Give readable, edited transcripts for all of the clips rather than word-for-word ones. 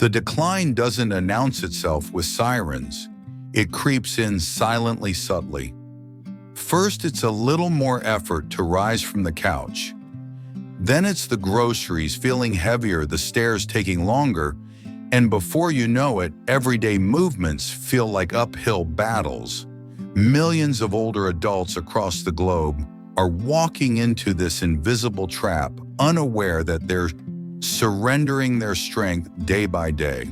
The decline doesn't announce itself with sirens. It creeps in silently, subtly. First, it's a little more effort to rise from the couch. Then it's the groceries feeling heavier, the stairs taking longer, and before you know it, everyday movements feel like uphill battles. Millions of older adults across the globe are walking into this invisible trap, unaware that they're surrendering their strength day by day.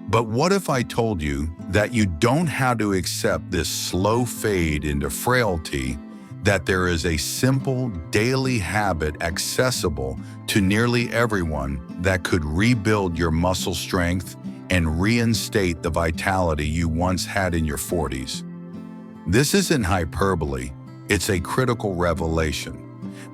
But what if I told you that you don't have to accept this slow fade into frailty, that there is a simple daily habit accessible to nearly everyone that could rebuild your muscle strength and reinstate the vitality you once had in your 40s? This isn't hyperbole, it's a critical revelation.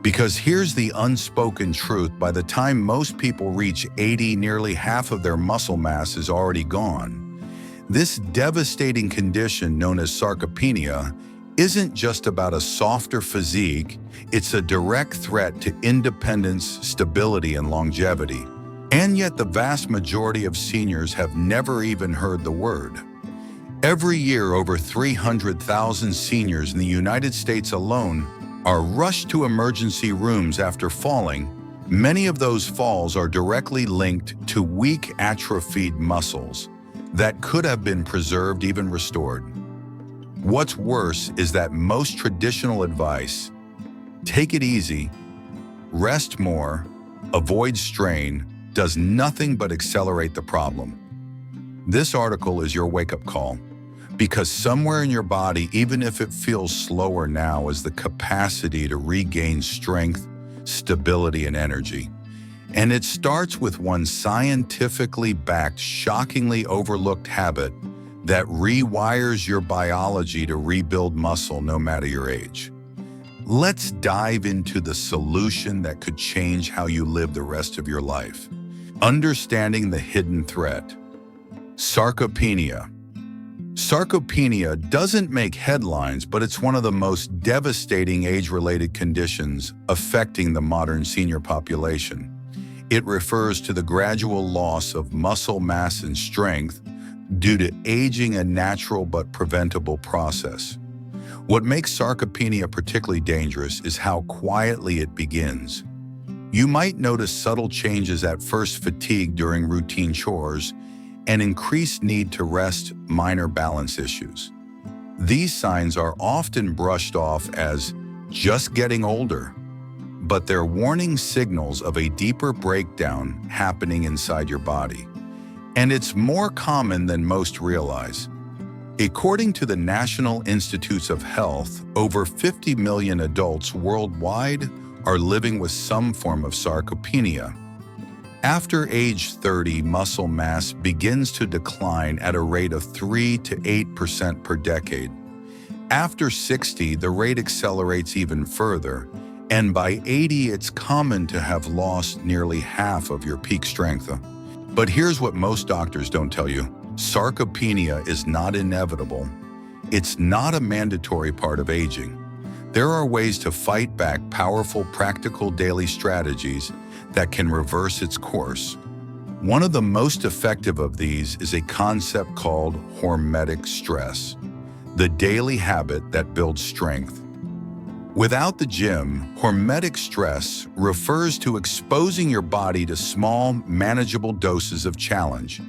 Because here's the unspoken truth: by the time most people reach 80, nearly half of their muscle mass is already gone. This devastating condition known as sarcopenia isn't just about a softer physique, it's a direct threat to independence, stability, and longevity. And yet the vast majority of seniors have never even heard the word. Every year, over 300,000 seniors in the United States alone are rushed to emergency rooms after falling. Many of those falls are directly linked to weak, atrophied muscles that could have been preserved, even restored. What's worse is that most traditional advice, take it easy, rest more, avoid strain, does nothing but accelerate the problem. This article is your wake-up call, because somewhere in your body, even if it feels slower now, is the capacity to regain strength, stability, and energy. And it starts with one scientifically backed, shockingly overlooked habit that rewires your biology to rebuild muscle no matter your age. Let's dive into the solution that could change how you live the rest of your life. Understanding the hidden threat. Sarcopenia. Sarcopenia doesn't make headlines, but it's one of the most devastating age-related conditions affecting the modern senior population. It refers to the gradual loss of muscle mass and strength due to aging, a natural but preventable process. What makes sarcopenia particularly dangerous is how quietly it begins. You might notice subtle changes at first: fatigue during routine chores, and increased need to rest, minor balance issues. These signs are often brushed off as just getting older, but they're warning signals of a deeper breakdown happening inside your body. And it's more common than most realize. According to the National Institutes of Health, over 50 million adults worldwide are living with some form of sarcopenia. After age 30, muscle mass begins to decline at a rate of 3 to 8% per decade. After 60, the rate accelerates even further, and by 80, it's common to have lost nearly half of your peak strength. But here's what most doctors don't tell you: sarcopenia is not inevitable. It's not a mandatory part of aging. There are ways to fight back, powerful, practical daily strategies that can reverse its course. One of the most effective of these is a concept called hormetic stress, the daily habit that builds strength. Without the gym, hormetic stress refers to exposing your body to small, manageable doses of challenge.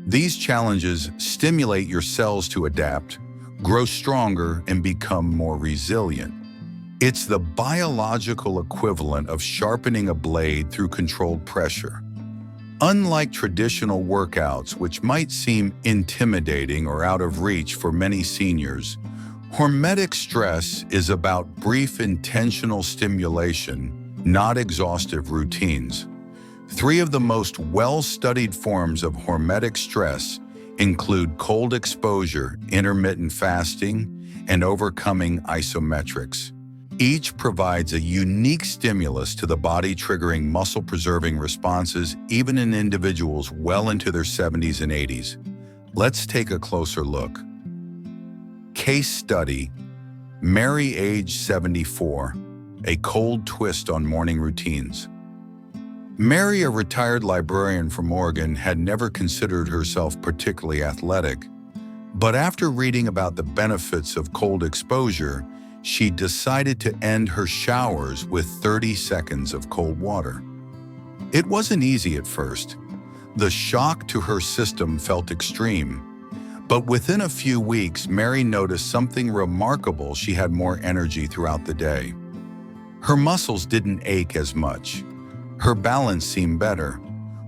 These challenges stimulate your cells to adapt, grow stronger, and become more resilient. It's the biological equivalent of sharpening a blade through controlled pressure. Unlike traditional workouts, which might seem intimidating or out of reach for many seniors, hormetic stress is about brief, intentional stimulation, not exhaustive routines. 3 of the most well-studied forms of hormetic stress include cold exposure, intermittent fasting, and overcoming isometrics. Each provides a unique stimulus to the body, triggering muscle-preserving responses even in individuals well into their 70s and 80s. Let's take a closer look. Case study: Mary, age 74, a cold twist on morning routines. Mary, a retired librarian from Oregon, had never considered herself particularly athletic, but after reading about the benefits of cold exposure, she decided to end her showers with 30 seconds of cold water. It wasn't easy at first. The shock to her system felt extreme. But within a few weeks, Mary noticed something remarkable. She had more energy throughout the day. Her muscles didn't ache as much. Her balance seemed better.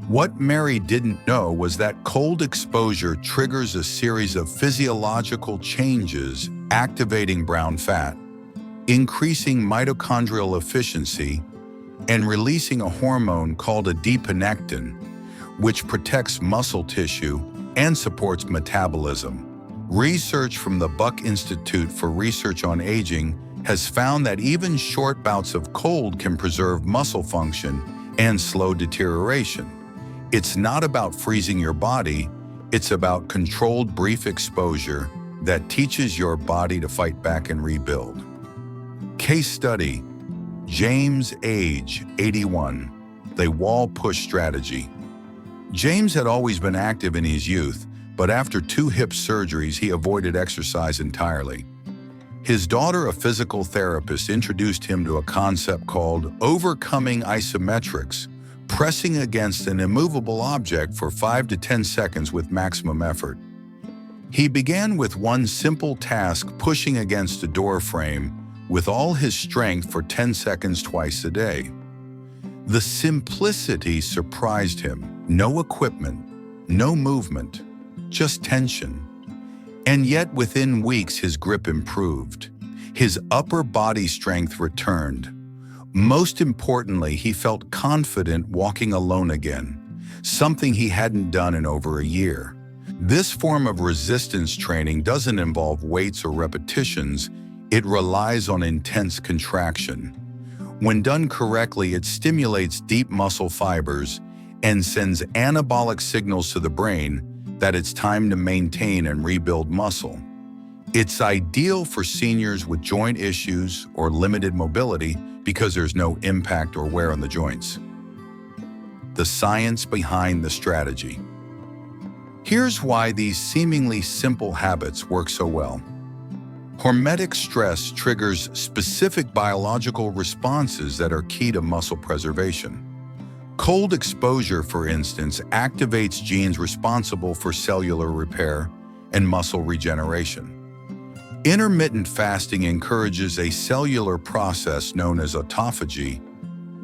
What Mary didn't know was that cold exposure triggers a series of physiological changes, activating brown fat, increasing mitochondrial efficiency, and releasing a hormone called adiponectin, which protects muscle tissue and supports metabolism. Research from the Buck Institute for Research on Aging has found that even short bouts of cold can preserve muscle function and slow deterioration. It's not about freezing your body, it's about controlled brief exposure that teaches your body to fight back and rebuild. Case study: James, age 81, the wall push strategy. James had always been active in his youth, but after 2 hip surgeries, he avoided exercise entirely. His daughter, a physical therapist, introduced him to a concept called overcoming isometrics, pressing against an immovable object for 5 to 10 seconds with maximum effort. He began with one simple task, pushing against a door frame with all his strength for 10 seconds twice a day. The simplicity surprised him. No equipment, no movement, just tension. And yet within weeks his grip improved. His upper body strength returned. Most importantly, he felt confident walking alone again, something he hadn't done in over a year. This form of resistance training doesn't involve weights or repetitions, it relies on intense contraction. When done correctly, it stimulates deep muscle fibers and sends anabolic signals to the brain that it's time to maintain and rebuild muscle. It's ideal for seniors with joint issues or limited mobility because there's no impact or wear on the joints. The science behind the strategy. Here's why these seemingly simple habits work so well. Hormetic stress triggers specific biological responses that are key to muscle preservation. Cold exposure, for instance, activates genes responsible for cellular repair and muscle regeneration. Intermittent fasting encourages a cellular process known as autophagy,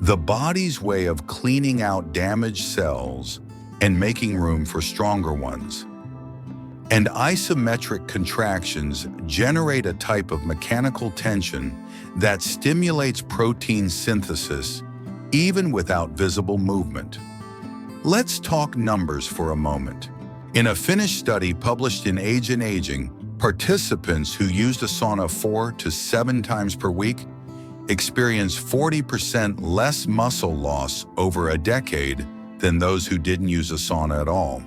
the body's way of cleaning out damaged cells and making room for stronger ones. And isometric contractions generate a type of mechanical tension that stimulates protein synthesis even without visible movement. Let's talk numbers for a moment. In a Finnish study published in Age and Aging, participants who used a sauna 4 to 7 times per week experienced 40% less muscle loss over a decade than those who didn't use a sauna at all.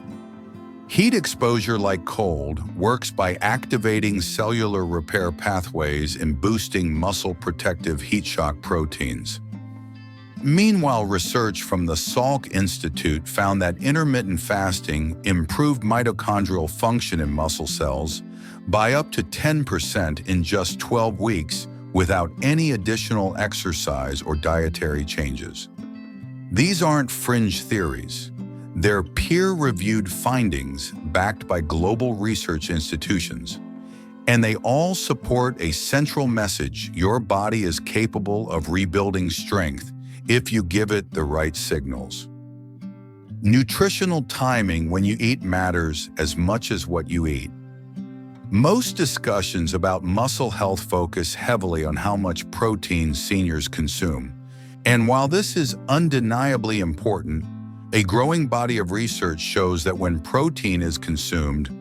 Heat exposure, like cold, works by activating cellular repair pathways and boosting muscle protective heat shock proteins. Meanwhile, research from the Salk Institute found that intermittent fasting improved mitochondrial function in muscle cells by up to 10% in just 12 weeks without any additional exercise or dietary changes. These aren't fringe theories. They're peer-reviewed findings backed by global research institutions. And they all support a central message: your body is capable of rebuilding strength if you give it the right signals. Nutritional timing when you eat matters as much as what you eat. Most discussions about muscle health focus heavily on how much protein seniors consume. And while this is undeniably important, a growing body of research shows that when protein is consumed,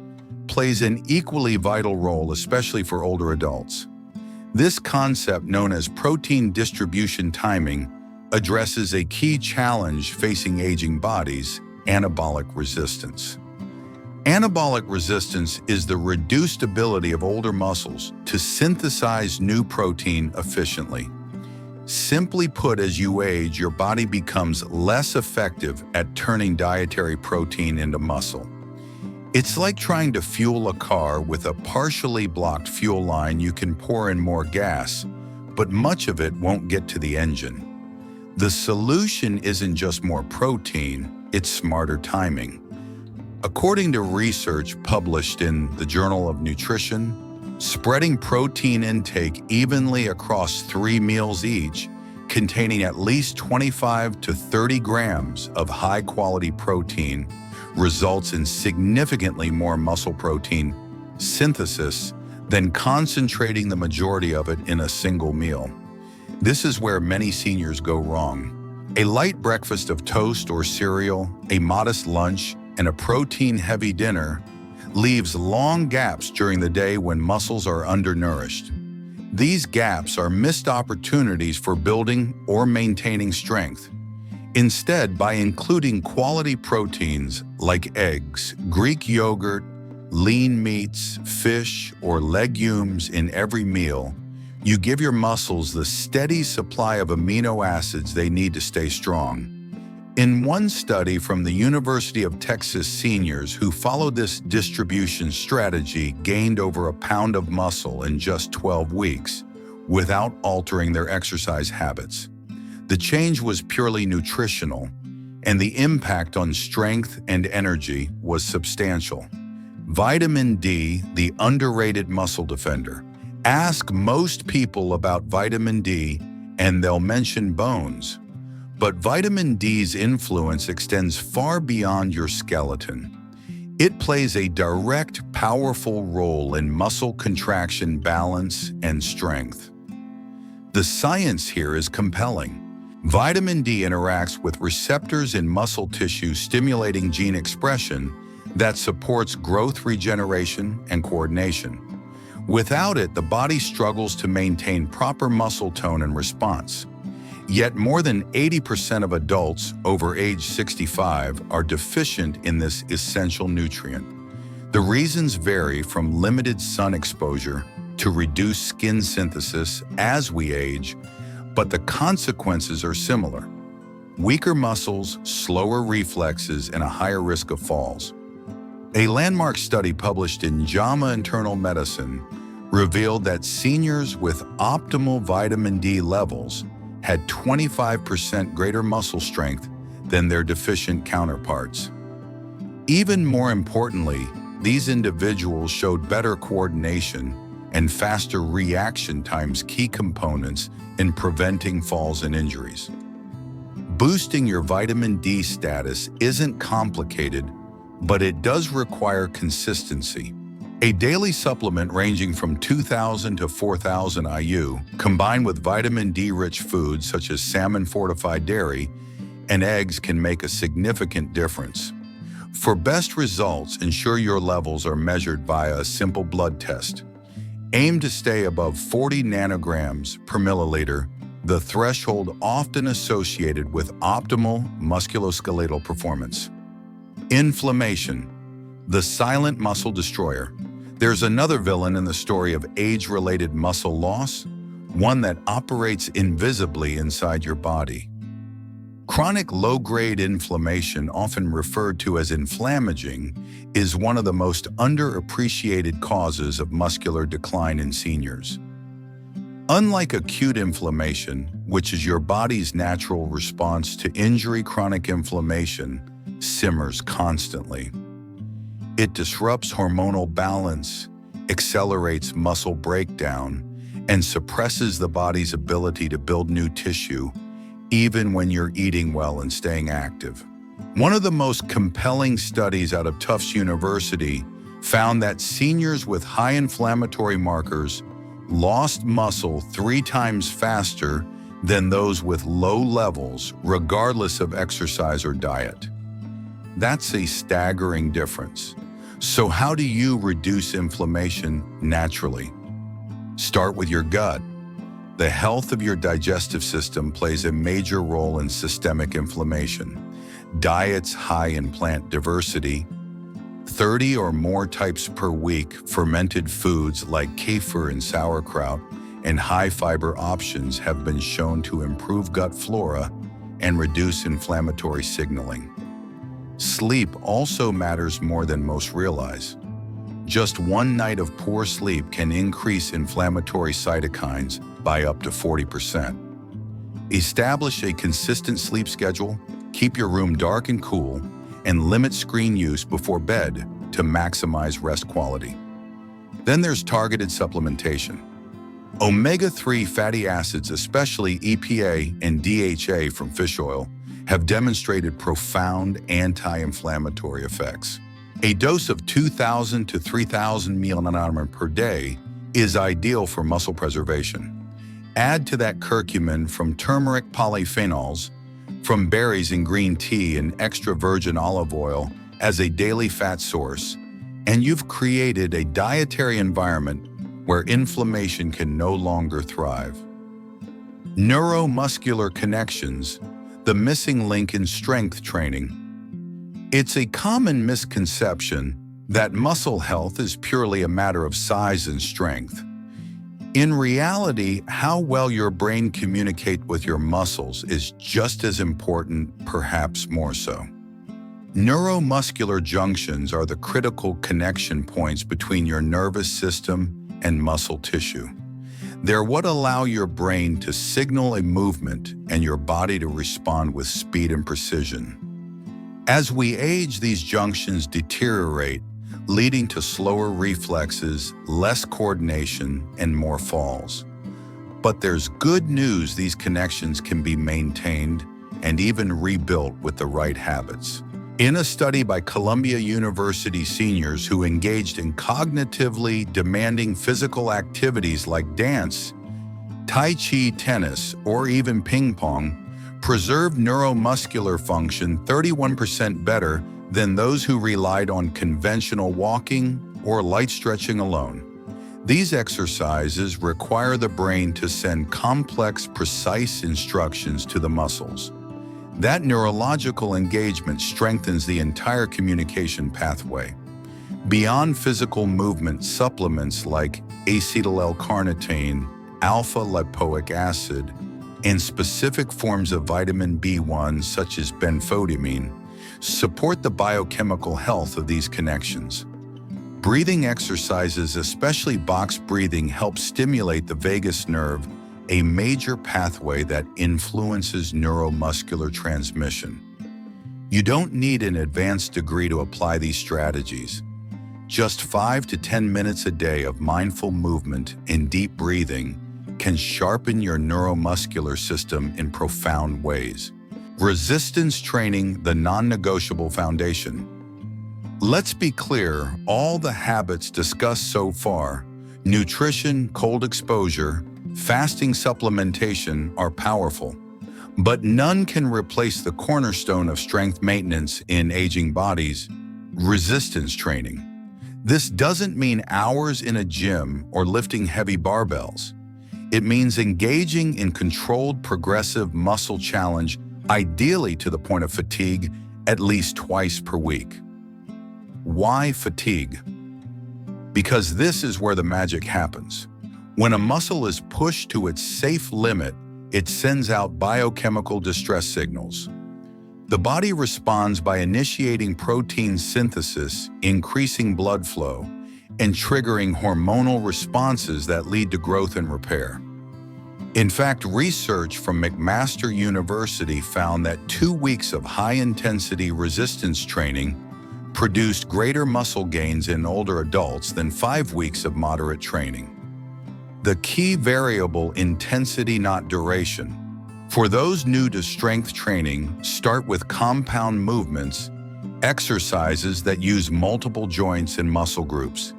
plays an equally vital role, especially for older adults. This concept, known as protein distribution timing, addresses a key challenge facing aging bodies: anabolic resistance. Anabolic resistance is the reduced ability of older muscles to synthesize new protein efficiently. Simply put, as you age, your body becomes less effective at turning dietary protein into muscle. It's like trying to fuel a car with a partially blocked fuel line. You can pour in more gas, but much of it won't get to the engine. The solution isn't just more protein, it's smarter timing. According to research published in the Journal of Nutrition, spreading protein intake evenly across 3 meals each, containing at least 25 to 30 grams of high-quality protein, results in significantly more muscle protein synthesis than concentrating the majority of it in a single meal. This is where many seniors go wrong. A light breakfast of toast or cereal, a modest lunch, and a protein-heavy dinner leaves long gaps during the day when muscles are undernourished. These gaps are missed opportunities for building or maintaining strength. Instead, by including quality proteins like eggs, Greek yogurt, lean meats, fish, or legumes in every meal, you give your muscles the steady supply of amino acids they need to stay strong. In one study from the University of Texas, seniors who followed this distribution strategy gained over a pound of muscle in just 12 weeks without altering their exercise habits. The change was purely nutritional, and the impact on strength and energy was substantial. Vitamin D, the underrated muscle defender. Ask most people about vitamin D, and they'll mention bones. But vitamin D's influence extends far beyond your skeleton. It plays a direct, powerful role in muscle contraction, balance, and strength. The science here is compelling. Vitamin D interacts with receptors in muscle tissue, stimulating gene expression that supports growth, regeneration, and coordination. Without it, the body struggles to maintain proper muscle tone and response. Yet more than 80% of adults over age 65 are deficient in this essential nutrient. The reasons vary from limited sun exposure to reduced skin synthesis as we age, but the consequences are similar. Weaker muscles, slower reflexes, and a higher risk of falls. A landmark study published in JAMA Internal Medicine revealed that seniors with optimal vitamin D levels had 25% greater muscle strength than their deficient counterparts. Even more importantly, these individuals showed better coordination and faster reaction times, key components in preventing falls and injuries. Boosting your vitamin D status isn't complicated, but it does require consistency. A daily supplement ranging from 2,000 to 4,000 IU, combined with vitamin D-rich foods such as salmon-fortified dairy and eggs, can make a significant difference. For best results, ensure your levels are measured via a simple blood test. Aim to stay above 40 nanograms per milliliter, the threshold often associated with optimal musculoskeletal performance. Inflammation, the silent muscle destroyer. There's another villain in the story of age-related muscle loss, one that operates invisibly inside your body. Chronic low-grade inflammation, often referred to as inflammaging, is one of the most underappreciated causes of muscular decline in seniors. Unlike acute inflammation, which is your body's natural response to injury, chronic inflammation simmers constantly. It disrupts hormonal balance, accelerates muscle breakdown, and suppresses the body's ability to build new tissue, even when you're eating well and staying active. One of the most compelling studies out of Tufts University found that seniors with high inflammatory markers lost muscle 3 times faster than those with low levels, regardless of exercise or diet. That's a staggering difference. So how do you reduce inflammation naturally? Start with your gut. The health of your digestive system plays a major role in systemic inflammation. Diets high in plant diversity, 30 or more types per week, fermented foods like kefir and sauerkraut, and high-fiber options have been shown to improve gut flora and reduce inflammatory signaling. Sleep also matters more than most realize. Just one night of poor sleep can increase inflammatory cytokines by up to 40%. Establish a consistent sleep schedule, keep your room dark and cool, and limit screen use before bed to maximize rest quality. Then there's targeted supplementation. Omega-3 fatty acids, especially EPA and DHA from fish oil, have demonstrated profound anti-inflammatory effects. A dose of 2,000 to 3,000 mg per day is ideal for muscle preservation. Add to that curcumin from turmeric polyphenols, from berries in green tea and extra virgin olive oil as a daily fat source, and you've created a dietary environment where inflammation can no longer thrive. Neuromuscular connections, the missing link in strength training. It's a common misconception that muscle health is purely a matter of size and strength. In reality, how well your brain communicates with your muscles is just as important, perhaps more so. Neuromuscular junctions are the critical connection points between your nervous system and muscle tissue. They're what allow your brain to signal a movement and your body to respond with speed and precision. As we age, these junctions deteriorate, leading to slower reflexes, less coordination, and more falls. But there's good news: these connections can be maintained and even rebuilt with the right habits. In a study by Columbia University seniors who engaged in cognitively demanding physical activities like dance, Tai Chi, tennis, or even ping pong, preserved neuromuscular function 31% better than those who relied on conventional walking or light stretching alone. These exercises require the brain to send complex, precise instructions to the muscles. That neurological engagement strengthens the entire communication pathway. Beyond physical movement, supplements like acetyl L-carnitine, alpha-lipoic acid, and specific forms of vitamin B1 such as benfotiamine support the biochemical health of these connections. Breathing exercises, especially box breathing, help stimulate the vagus nerve, a major pathway that influences neuromuscular transmission. You don't need an advanced degree to apply these strategies. Just 5 to 10 minutes a day of mindful movement and deep breathing can sharpen your neuromuscular system in profound ways. Resistance training, the non-negotiable foundation. Let's be clear, all the habits discussed so far, nutrition, cold exposure, fasting, supplementation, are powerful, but none can replace the cornerstone of strength maintenance in aging bodies: resistance training. This doesn't mean hours in a gym or lifting heavy barbells. It means engaging in controlled, progressive muscle challenge, ideally to the point of fatigue, at least twice per week. Why fatigue? Because this is where the magic happens. When a muscle is pushed to its safe limit, it sends out biochemical distress signals. The body responds by initiating protein synthesis, increasing blood flow, and triggering hormonal responses that lead to growth and repair. In fact, research from McMaster University found that 2 weeks of high-intensity resistance training produced greater muscle gains in older adults than 5 weeks of moderate training. The key variable: intensity, not duration. For those new to strength training, start with compound movements, exercises that use multiple joints and muscle groups.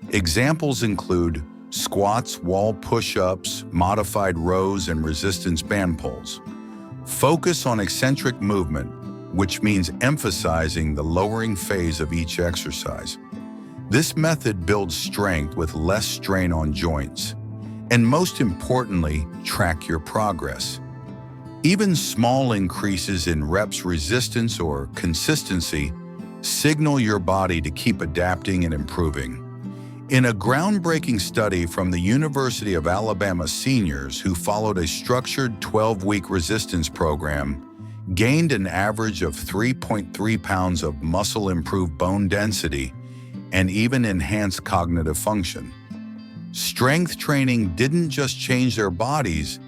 Examples include squats, wall push-ups, modified rows, and resistance band pulls. Focus on eccentric movement, which means emphasizing the lowering phase of each exercise. This method builds strength with less strain on joints. And most importantly, track your progress. Even small increases in reps, resistance, or consistency signal your body to keep adapting and improving. In a groundbreaking study from the University of Alabama, seniors who followed a structured 12-week resistance program gained an average of 3.3 pounds of muscle-improved bone density and even enhanced cognitive function. Strength training didn't just change their bodies,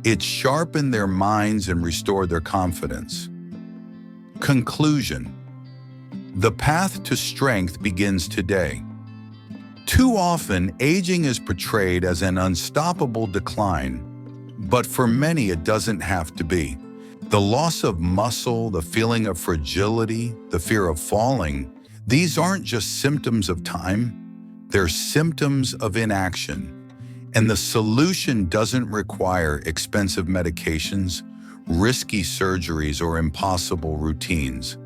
it sharpened their minds and restored their confidence. Conclusion: the path to strength begins today. Too often, aging is portrayed as an unstoppable decline, but for many it doesn't have to be. The loss of muscle, the feeling of fragility, the fear of falling, these aren't just symptoms of time, they're symptoms of inaction. And the solution doesn't require expensive medications, risky surgeries, or impossible routines.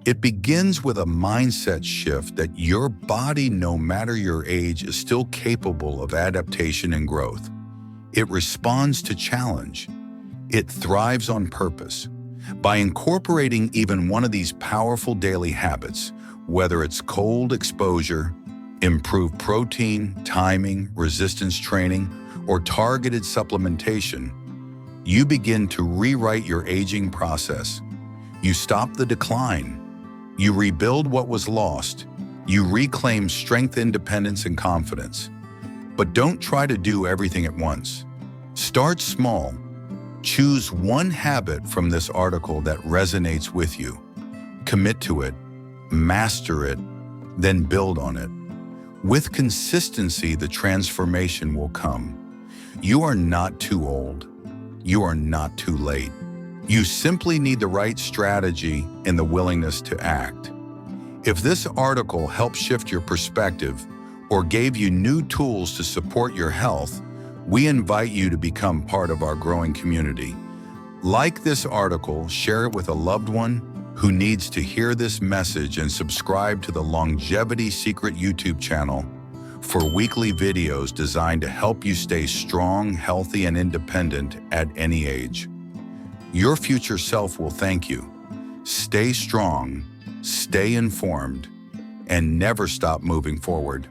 It begins with a mindset shift that your body, no matter your age, is still capable of adaptation and growth. It responds to challenge. It thrives on purpose. By incorporating even one of these powerful daily habits, whether it's cold exposure, improved protein, timing, resistance training, or targeted supplementation, you begin to rewrite your aging process. You stop the decline. You rebuild what was lost. You reclaim strength, independence, and confidence. But don't try to do everything at once. Start small. Choose one habit from this article that resonates with you. Commit to it, master it, then build on it. With consistency, the transformation will come. You are not too old. You are not too late. You simply need the right strategy and the willingness to act. If this article helped shift your perspective or gave you new tools to support your health, we invite you to become part of our growing community. Like this article, share it with a loved one who needs to hear this message, and subscribe to the Longevity Secret YouTube channel for weekly videos designed to help you stay strong, healthy, and independent at any age. Your future self will thank you. Stay strong, stay informed, and never stop moving forward.